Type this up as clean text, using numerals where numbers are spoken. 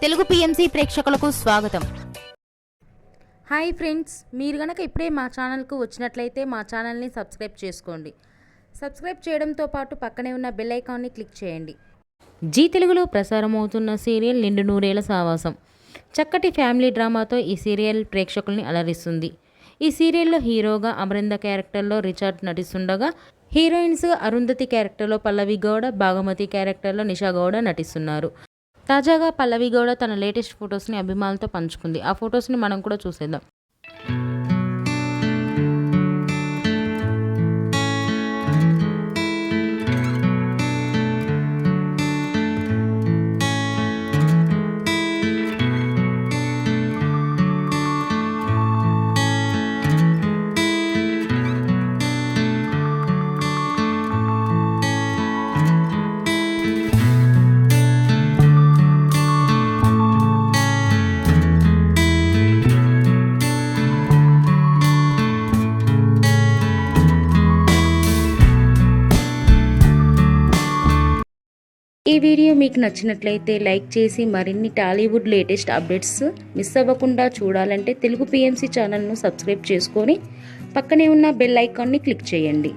Telugu PMC ప్రేక్షకులకు స్వాగతం. Hi friends, మీరు గనక ఇప్పుడే మా ఛానల్కు వచ్చినట్లయితే మా ఛానల్ని సబ్స్క్రైబ్ చేసుకోండి. సబ్స్క్రైబ్ చేయడంతో పాటు పక్కనే ఉన్న బెల్ ఐకాన్ని క్లిక్ చేయండి. జీ తెలుగులో ప్రసారమవుతున్న సీరియల్ నిండు నూరేళ్ల సావాసం చక్కటి ఫ్యామిలీ డ్రామాతో ఈ సీరియల్ ప్రేక్షకుల్ని అలరిస్తుంది. ఈ సీరియల్లో హీరోగా అమరింద క్యారెక్టర్లో రిచర్డ్ నటిస్తుండగా, హీరోయిన్స్ అరుంధతి క్యారెక్టర్లో పల్లవి గౌడ, భాగమతి క్యారెక్టర్లో నిషా గౌడ నటిస్తున్నారు. తాజాగా పల్లవి గౌడ తన లేటెస్ట్ ఫొటోస్ని అభిమానులతో పంచుకుంది. ఆ ఫొటోస్ని మనం కూడా చూసేద్దాం. ఈ వీడియో మీకు నచ్చినట్లయితే లైక్ చేసి మరిన్ని టాలీవుడ్ లేటెస్ట్ అప్డేట్స్ మిస్ అవ్వకుండా చూడాలంటే తెలుగు పిఎంసి ఛానల్ను సబ్స్క్రైబ్ చేసుకొని పక్కనే ఉన్న బెల్ ఐకాన్ని క్లిక్ చేయండి.